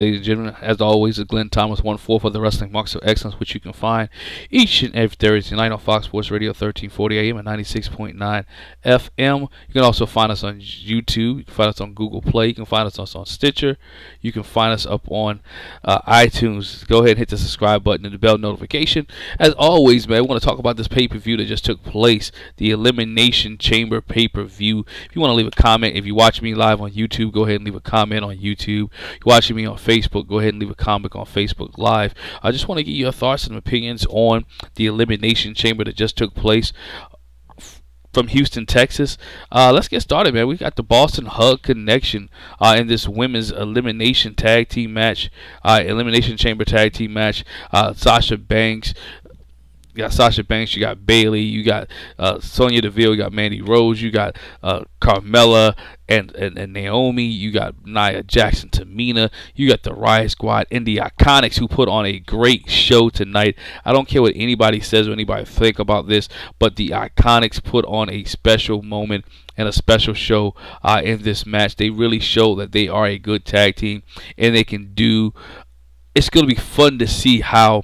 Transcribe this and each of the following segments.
Ladies and gentlemen, as always, it's Glenn Thomas, 1/4 of the Wrestling Marks of Excellence, which you can find each and every Thursday night on Fox Sports Radio, 1340 AM and 96.9 FM. You can also find us on YouTube. You can find us on Google Play. You can find us on Stitcher. You can find us up on iTunes. Go ahead and hit the subscribe button and the bell notification. As always, man, I want to talk about this pay-per-view that just took place, the Elimination Chamber pay-per-view. If you want to leave a comment, if you watch me live on YouTube, go ahead and leave a comment on YouTube. If you're watching me on Facebook, go ahead and leave a comment on Facebook Live. I just want to get your thoughts and opinions on the Elimination Chamber that just took place from Houston, Texas. Let's get started, man. We got the Boston Hug Connection in this women's elimination tag team match, Elimination Chamber tag team match. Sasha Banks. You got Sasha Banks, you got Bayley, you got Sonya Deville, you got Mandy Rose, you got Carmella and Naomi, you got Nia Jackson, Tamina, you got the Riott Squad and the IIconics, who put on a great show tonight. I don't care what anybody says or anybody think about this, but the IIconics put on a special moment and a special show in this match. They really show that they are a good tag team and they can do. It's going to be fun to see how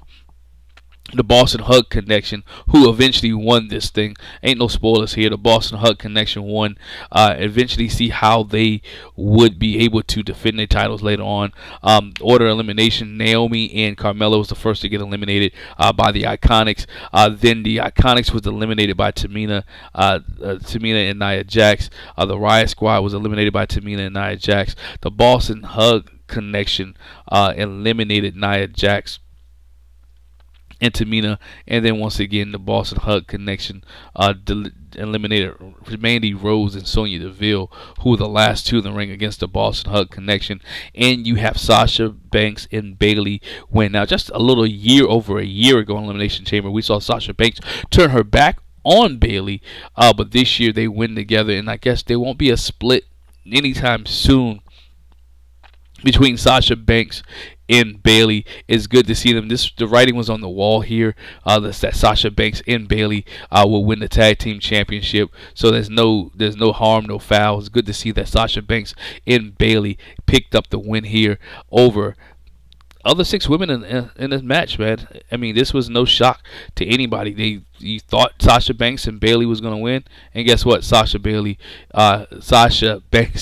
the Boston Hug Connection, who eventually won this thing, ain't no spoilers here, the Boston Hug Connection won, eventually see how they would be able to defend their titles later on. Order elimination, Naomi and Carmella was the first to get eliminated by the IIconics. Then the IIconics was eliminated by Tamina and Nia Jax. The Riott Squad was eliminated by Tamina and Nia Jax. The Boston Hug Connection eliminated Nia Jax and Tamina, and then once again the Boston Hug Connection eliminated Mandy Rose and Sonya Deville, who were the last two in the ring against the Boston Hug Connection. And you have Sasha Banks and Bayley win. Now, just over a year ago in Elimination Chamber, we saw Sasha Banks turn her back on Bayley, but this year they win together, and I guess there won't be a split anytime soon between Sasha Banks and Bayley. It's good to see them. The writing was on the wall here. That Sasha Banks and Bayley will win the tag team championship. So there's no harm, no foul. It's good to see that Sasha Banks and Bayley picked up the win here over other 6 women in this match, man. I mean, this was no shock to anybody. You thought Sasha Banks and Bayley was going to win, and guess what? Sasha Banks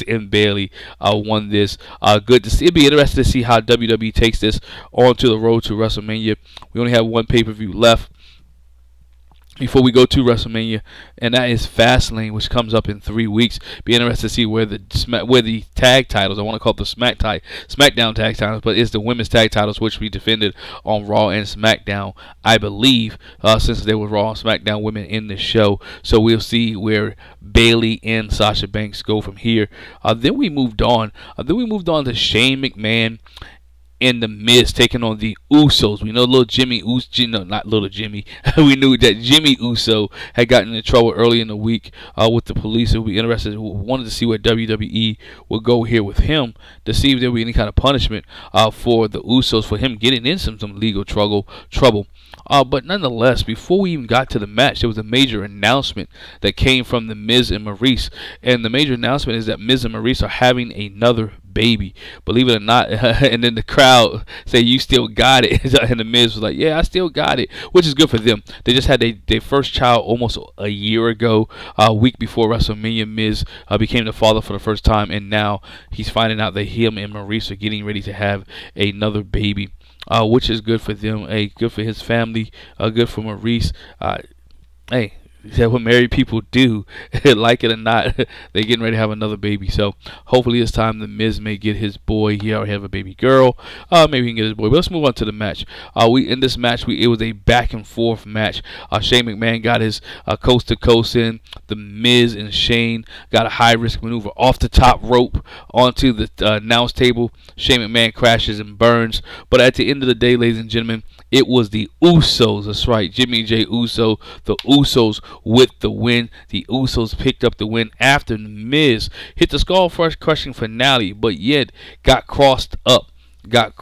and Bayley won this. Good to see. It'd be interesting to see how WWE takes this onto the road to WrestleMania. We only have one pay-per-view left before we go to WrestleMania, and that is Fastlane, which comes up in 3 weeks. Be interested to see where the tag titles, I want to call it the SmackDown tag titles, but it's the women's tag titles, which we defended on Raw and SmackDown, I believe, since there were Raw and SmackDown women in the show. So we'll see where Bayley and Sasha Banks go from here. Then we moved on. To Shane McMahon and the Miz taking on the Usos. We know not little Jimmy. We knew that Jimmy Uso had gotten in trouble early in the week with the police. We'll be interested. We wanted to see where WWE would go here with him to see if there would be any kind of punishment for the Usos for him getting in some legal trouble. But nonetheless, before we even got to the match, there was a major announcement that came from the Miz and Maurice. And the major announcement is that Miz and Maurice are having another baby, believe it or not. And then the crowd say, "You still got it." And the Miz was like, "Yeah, I still got it," which is good for them. They just had their first child almost a year ago, a week before WrestleMania. Miz became the father for the first time, and now he's finding out that him and Maurice are getting ready to have another baby, which is good for them, good for his family, good for Maurice. Hey, that what married people do, like it or not, they're getting ready to have another baby. So hopefully this time the Miz may get his boy. He already have a baby girl. Maybe he can get his boy. But let's move on to the match. In this match, it was a back and forth match. Shane McMahon got his coast to coast in. The Miz and Shane got a high risk maneuver off the top rope onto the announce table. Shane McMahon crashes and burns. But at the end of the day, ladies and gentlemen, it was the Usos. That's right, Jimmy J. Uso. The Usos with the win. The Usos picked up the win after the Miz hit the skull-crushing finale, but yet got crossed up. Got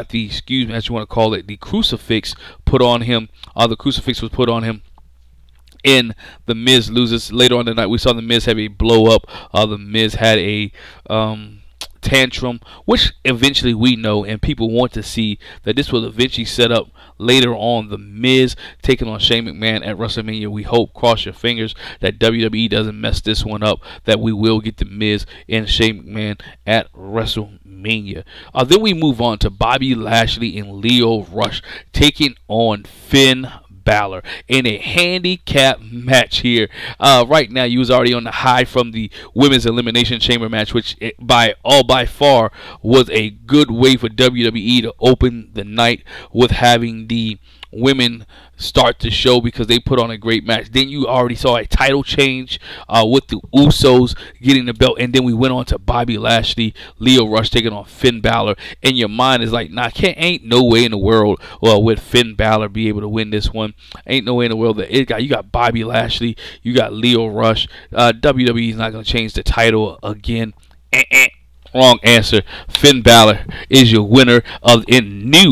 the, excuse me, as you want to call it, the crucifix put on him. The crucifix was put on him, and the Miz loses. Later on in the night, we saw the Miz have a blow up. The Miz had a tantrum, which eventually we know and people want to see that this will eventually set up later on the Miz taking on Shane McMahon at WrestleMania. We hope, cross your fingers, that WWE doesn't mess this one up, that we will get the Miz and Shane McMahon at WrestleMania. Then we move on to Bobby Lashley and Lio Rush taking on Finn Balor in a handicap match here. Right now, you was already on the high from the women's elimination chamber match, which by far was a good way for WWE to open the night with having the women start the show because they put on a great match. Then you already saw a title change with the Usos getting the belt, and then we went on to Bobby Lashley, Lio Rush taking on Finn Balor, and your mind is like, nah, ain't no way in the world would Finn Balor be able to win this one. Ain't no way in the world that you got Bobby Lashley, you got Lio Rush. WWE is not going to change the title again. Wrong answer. Finn Balor is your winner of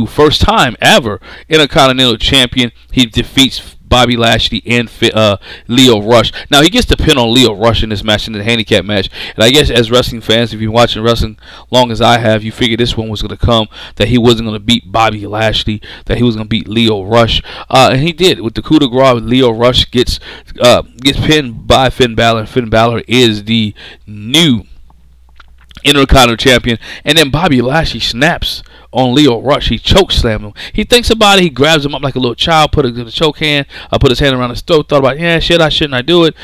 first time ever Intercontinental Champion. He defeats Bobby Lashley and Lio Rush. Now he gets the pin on Lio Rush in this match, in the handicap match. And I guess as wrestling fans, if you're watching wrestling long as I have, you figure this one was going to come, that he wasn't going to beat Bobby Lashley, that he was going to beat Lio Rush, and he did with the coup de grace. Lio Rush gets pinned by Finn Balor, and Finn Balor is the new Intercontinental Champion. And then Bobby Lashley snaps on Lio Rush. He choke slammed him. He thinks about it. He grabs him up like a little child, put it in the choke hand, put his hand around his throat, thought about, yeah, shouldn't I do it?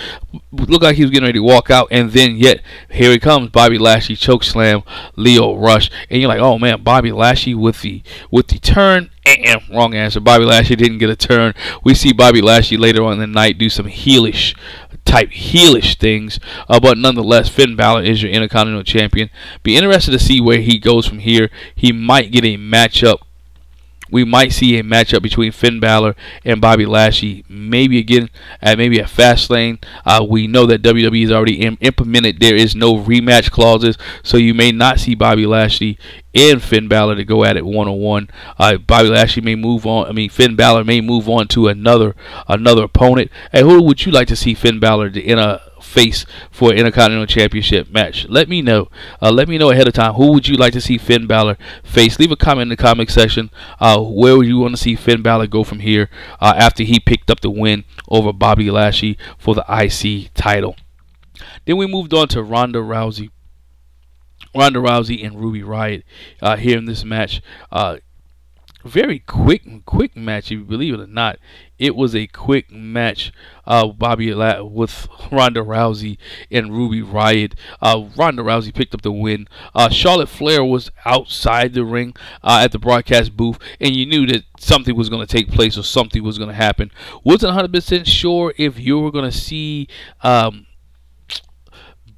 Looked like he was getting ready to walk out, and then yet here he comes. Bobby Lashley choke slam Lio Rush, and you're like, oh man, Bobby Lashley with the turn. Wrong answer. Bobby Lashley didn't get a turn. We see Bobby Lashley later on in the night do some heelish things, but nonetheless, Finn Balor is your Intercontinental Champion. Be interested to see where he goes from here. He might get a matchup. We might see a matchup between Finn Balor and Bobby Lashley, maybe again at Fastlane. We know that WWE has already implemented there is no rematch clauses, so you may not see Bobby Lashley and Finn Balor to go at it one-on-one. Bobby Lashley may move on. Finn Balor may move on to another opponent. Hey, who would you like to see Finn Balor in a face for an Intercontinental Championship match? Let me know. Let me know ahead of time. Who would you like to see Finn Balor face? Leave a comment in the comment section. Where would you want to see Finn Balor go from here after he picked up the win over Bobby Lashley for the IC title? Then we moved on to Ronda Rousey and Ruby Riott here in this match. Very quick match, if you believe it or not. It was a quick match with Ronda Rousey and Ruby Riott. Ronda Rousey picked up the win. Charlotte Flair was outside the ring at the broadcast booth, and you knew that something was going to take place or something was going to happen. Wasn't 100% sure if you were going to see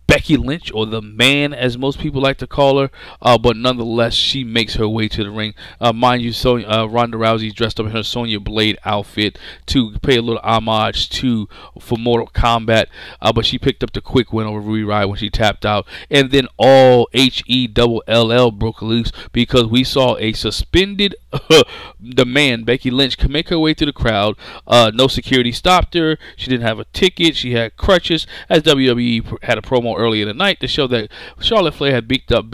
Becky Lynch, or the Man as most people like to call her, but nonetheless she makes her way to the ring. Mind you, Ronda Rousey dressed up in her Sonya Blade outfit to pay a little homage for Mortal Kombat, but she picked up the quick win over Ruby Riott when she tapped out. And then all HELL broke loose because we saw a suspended the Man, Becky Lynch, can make her way through the crowd. No security stopped her. She didn't have a ticket. She had crutches, as WWE had a promo earlier in the night to show that Charlotte Flair had beat up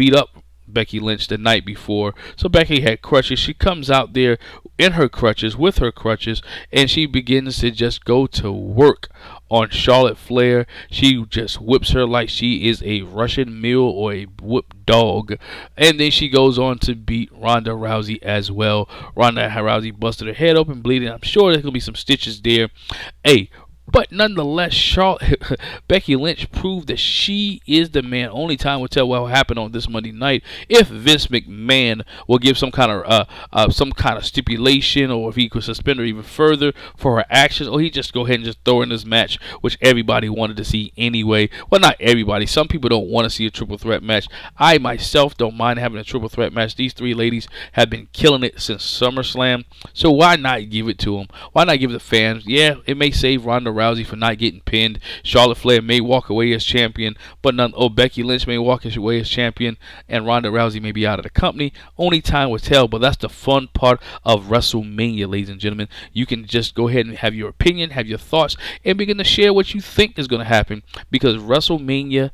Becky Lynch the night before. So Becky had crutches. She comes out there in her crutches, with her crutches, and she begins to just go to work on Charlotte Flair. She just whips her like she is a Russian mule or a whipped dog. And then she goes on to beat Ronda Rousey as well. Ronda Rousey busted her head open, bleeding. I'm sure there's going to be some stitches there. Hey, but nonetheless, Becky Lynch proved that she is the Man. Only time will tell what will happen on this Monday night. If Vince McMahon will give some kind of stipulation, or if he could suspend her even further for her actions, or he just go ahead and just throw her in this match, which everybody wanted to see anyway. Well, not everybody. Some people don't want to see a triple threat match. I myself don't mind having a triple threat match. These three ladies have been killing it since SummerSlam, so why not give it to them? Why not give the fans? Yeah, it may save Ronda Rousey for not getting pinned. Charlotte Flair may walk away as champion, but Becky Lynch may walk away as champion, and Ronda Rousey may be out of the company. Only time will tell, but that's the fun part of WrestleMania, ladies and gentlemen. You can just go ahead and have your opinion, have your thoughts, and begin to share what you think is going to happen, because WrestleMania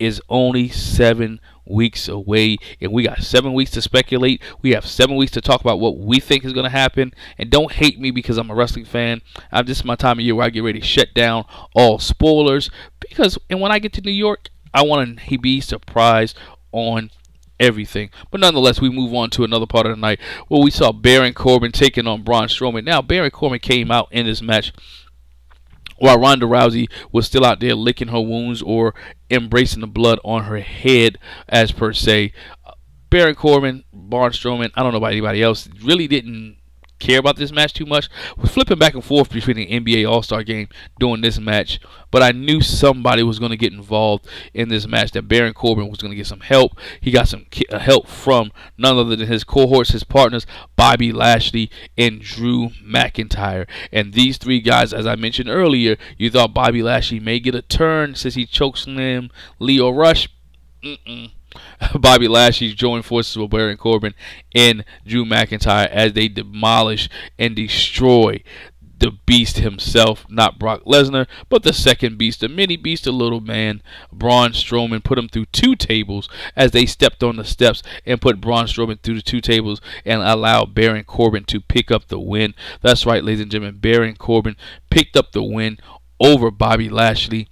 is only 7 weeks away, and we got 7 weeks to speculate. We have 7 weeks to talk about what we think is going to happen. And don't hate me because I'm a wrestling fan. This is my time of year where I get ready to shut down all spoilers, because when I get to New York, I want to be surprised on everything. But nonetheless, we move on to another part of the night where we saw Baron Corbin taking on Braun Strowman. Now, Baron Corbin came out in this match while Ronda Rousey was still out there licking her wounds or embracing the blood on her head, as per se. Baron Corbin, Braun Strowman, I don't know about anybody else, really didn't care about this match too much. We're flipping back and forth between the NBA All-Star game during this match, but I knew somebody was going to get involved in this match, that Baron Corbin was going to get some help. He got some help from none other than his cohorts, his partners, Bobby Lashley and Drew McIntyre. And these three guys, as I mentioned earlier, you thought Bobby Lashley may get a turn since he chokeslammed Leo Rush. Bobby Lashley joined forces with Baron Corbin and Drew McIntyre as they demolish and destroy the beast himself, not Brock Lesnar, but the second beast, the mini beast, the little man, Braun Strowman. Put him through 2 tables as they stepped on the steps and put Braun Strowman through the 2 tables and allowed Baron Corbin to pick up the win. That's right, ladies and gentlemen, Baron Corbin picked up the win over Bobby Lashley,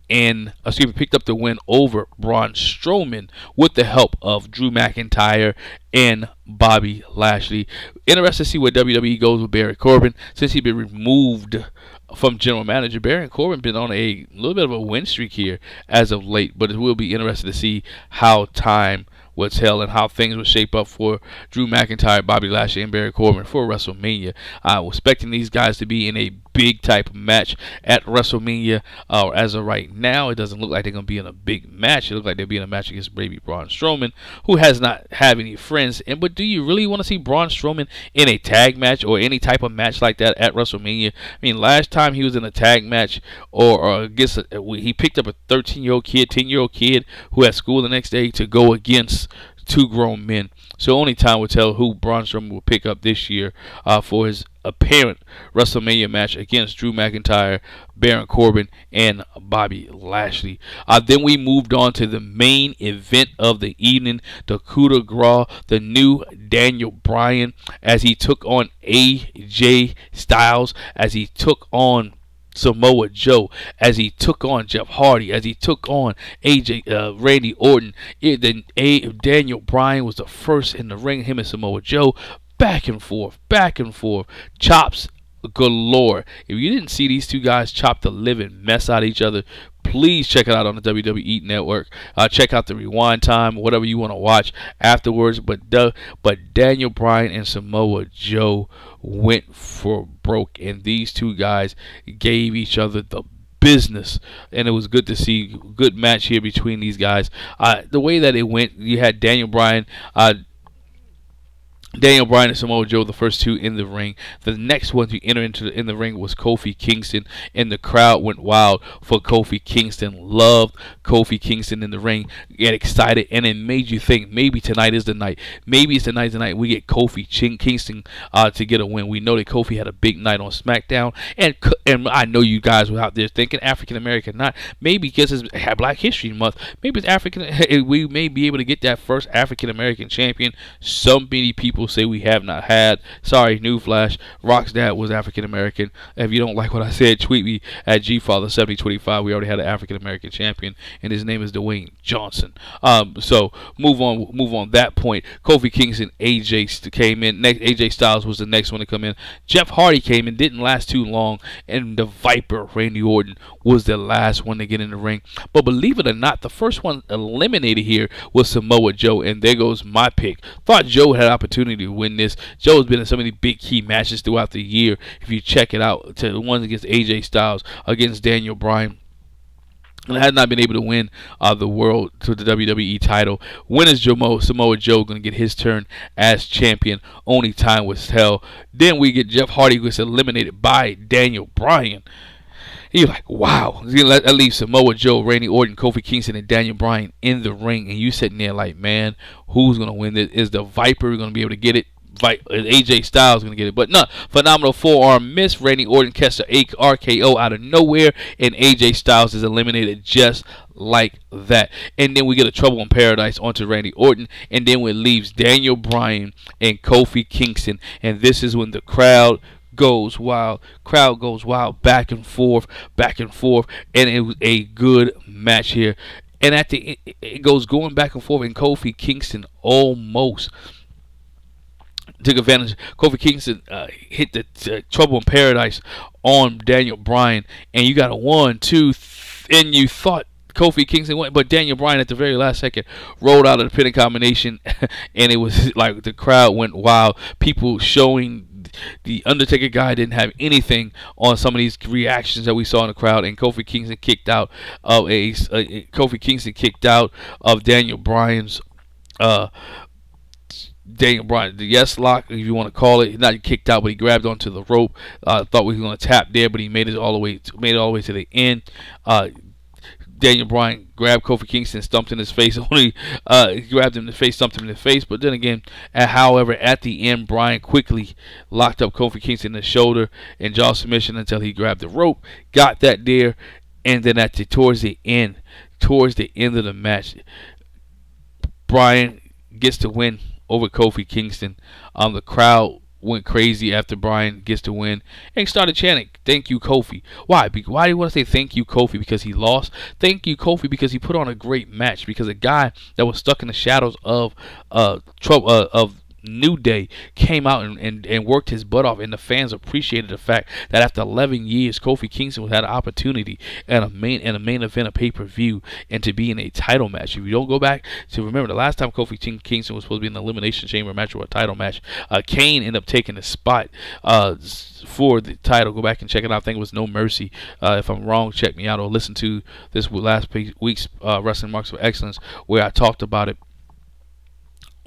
and picked up the win over Braun Strowman with the help of Drew McIntyre and Bobby Lashley. Interested to see where WWE goes with Baron Corbin since he's been removed from general manager. Baron Corbin been on a little bit of a win streak here as of late, but it will be interesting to see how time will tell and how things will shape up for Drew McIntyre, Bobby Lashley, and Baron Corbin for WrestleMania. I was expecting these guys to be in a big type of match at WrestleMania. As of right now, it doesn't look like they're going to be in a big match. It looks like they'll be in a match against baby Braun Strowman, who has not have any friends. But do you really want to see Braun Strowman in a tag match or any type of match like that at WrestleMania? I mean, last time he was in a tag match or against he picked up a 13-year-old kid, 10-year-old kid who had school the next day to go against 2 grown men. So only time will tell who Braun Strowman will pick up this year for his apparent WrestleMania match against Drew McIntyre, Baron Corbin, and Bobby Lashley. Then we moved on to the main event of the evening, the coup de grace, the new Daniel Bryan, as he took on AJ Styles, as he took on Samoa Joe, as he took on Jeff Hardy, as he took on Randy Orton. Daniel Bryan was the first in the ring, him and Samoa Joe, back and forth, chops galore. If you didn't see these two guys chop the living mess out of each other, please check it out on the WWE Network. Check out the rewind time, whatever you want to watch afterwards. But Daniel Bryan and Samoa Joe went for broke, and these two guys gave each other the business, and it was good to see good match here between these guys. The way that it went, you had Daniel Bryan and Samoa Joe, the first 2 in the ring. The next one to enter in the ring was Kofi Kingston, and the crowd went wild for Kofi Kingston. Loved Kofi Kingston in the ring. Get excited, and it made you think maybe tonight is the night. Maybe it's the night tonight we get Kofi Kingston to get a win. We know that Kofi had a big night on SmackDown, and I know you guys were out there thinking African American night. Maybe because it's Black History Month. Maybe it's African. We may be able to get that first African American champion. So many people say we have not had. Sorry, newsflash, Rock's dad was African American. If you don't like what I said, tweet me at gfather7025. We already had an African American champion, and his name is Dwayne Johnson. So move on that point. Kofi Kingston, AJ came in. Next, AJ Styles was the next one to come in. Jeff Hardy came in, didn't last too long, and the Viper, Randy Orton, was the last one to get in the ring. But believe it or not, the first one eliminated here was Samoa Joe, and there goes my pick. Thought Joe had opportunity to win this. Joe has been in so many big key matches throughout the year. If you check it out, to the ones against AJ Styles, against Daniel Bryan, and has not been able to win the world to the WWE title. When is Samoa Joe going to get his turn as champion? Only time will tell. Then we get Jeff Hardy, who gets eliminated by Daniel Bryan. You're like, wow. That leaves Samoa Joe, Randy Orton, Kofi Kingston, and Daniel Bryan in the ring. And you sitting there like, man, who's going to win this? Is the Viper going to be able to get it? AJ Styles going to get it. But no, phenomenal forearm miss. Randy Orton catches a RKO out of nowhere, and AJ Styles is eliminated just like that. And then we get a Trouble in Paradise onto Randy Orton, and then it leaves Daniel Bryan and Kofi Kingston, and this is when the crowd goes wild. Back and forth, and it was a good match here. And at the it goes going back and forth, and Kofi Kingston almost took advantage. Kofi Kingston hit the Trouble in Paradise on Daniel Bryan, and you got a 1, 2, and you thought Kofi Kingston went, but Daniel Bryan at the very last second rolled out of the pinning combination, and it was like the crowd went wild. People showing the Undertaker guy didn't have anything on some of these reactions that we saw in the crowd, and Kofi Kingston kicked out of Daniel Bryan's the yes lock, if you want to call it. Not kicked out, but he grabbed onto the rope. Thought we were going to tap there, but he made it all the way to the end. Daniel Bryan grabbed Kofi Kingston, stumped in his face. Only grabbed him in the face, stumped him in the face. But then again, however, at the end, Bryan quickly locked up Kofi Kingston in the shoulder and jaw submission until he grabbed the rope, got that there, and then towards the end of the match, Bryan gets to win over Kofi Kingston. The crowd went crazy after Bryan gets to win and started chanting, "Thank you, Kofi." Why do you want to say thank you, Kofi? Because he lost? Thank you, Kofi, because he put on a great match. Because a guy that was stuck in the shadows of New Day came out and worked his butt off, and the fans appreciated the fact that after 11 years, Kofi Kingston had an opportunity in a main event, a pay-per-view, and to be in a title match. If you don't go back to remember, the last time Kofi Kingston was supposed to be in an Elimination Chamber match or a title match, Kane ended up taking the spot for the title. Go back and check it out. I think it was No Mercy. If I'm wrong, check me out or listen to this last week's Wrestling Marks of Excellence, where I talked about it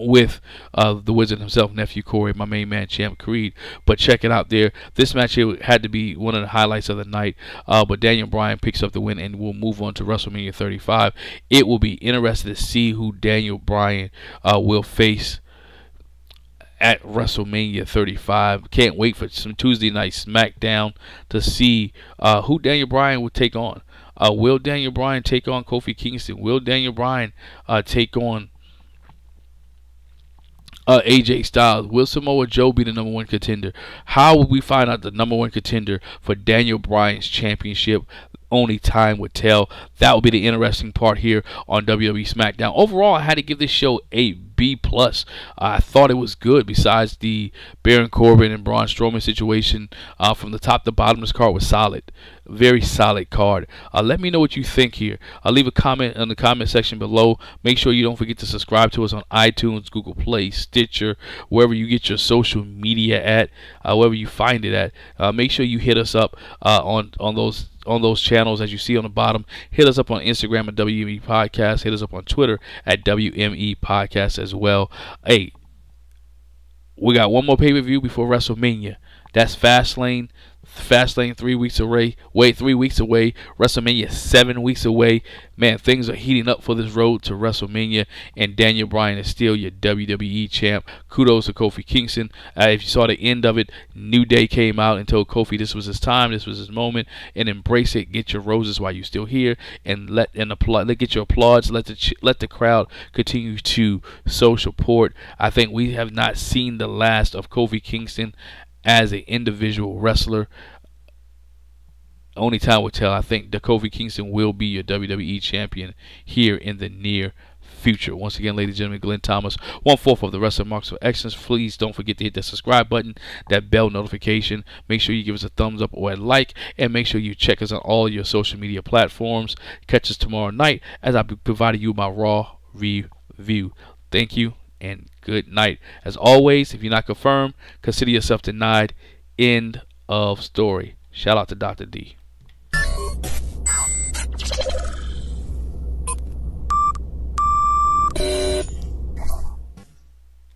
with the Wizard himself, Nephew Corey, my main man, Champ Creed. But check it out there. This match here had to be one of the highlights of the night. But Daniel Bryan picks up the win, and we'll move on to WrestleMania 35. It will be interesting to see who Daniel Bryan will face at WrestleMania 35. Can't wait for some Tuesday night SmackDown to see who Daniel Bryan will take on. Will Daniel Bryan take on Kofi Kingston? Will Daniel Bryan take on AJ Styles? Will Samoa Joe be the #1 contender? How will we find out the #1 contender for Daniel Bryan's championship? Only time would tell. That will be the interesting part here on WWE SmackDown. Overall, I had to give this show a B+. I thought it was good. Besides the Baron Corbin and Braun Strowman situation, from the top to bottom, this card was solid. Very solid card. Let me know what you think here. Leave a comment in the comment section below. Make sure you don't forget to subscribe to us on iTunes, Google Play, Stitcher, wherever you get your social media at, wherever you find it at. Make sure you hit us up on those channels as you see on the bottom. Hit us up on Instagram at WME Podcast. Hit us up on Twitter at WME Podcast as well. Hey, we got one more pay-per-view before WrestleMania. That's Fastlane. Fastlane 3 weeks away. 3 weeks away. WrestleMania 7 weeks away. Man, things are heating up for this road to WrestleMania, and Daniel Bryan is still your WWE champ. Kudos to Kofi Kingston. If you saw the end of it, New Day came out and told Kofi this was his time, this was his moment, and embrace it. Get your roses while you're still here, and get your applause. Let the crowd continue to show support. I think we have not seen the last of Kofi Kingston as an individual wrestler. Only time will tell. I think the Kofi Kingston will be your WWE champion here in the near future. Once again, ladies and gentlemen, Glenn Thomas, 1/4 of the Wrestling Marks of Excellence. Please don't forget to hit that subscribe button, that bell notification. Make sure you give us a thumbs up or a like, and make sure you check us on all your social media platforms. Catch us tomorrow night as I provided you my Raw review. Thank you and good night. As always, if you're not confirmed, consider yourself denied. End of story. Shout out to Dr. D.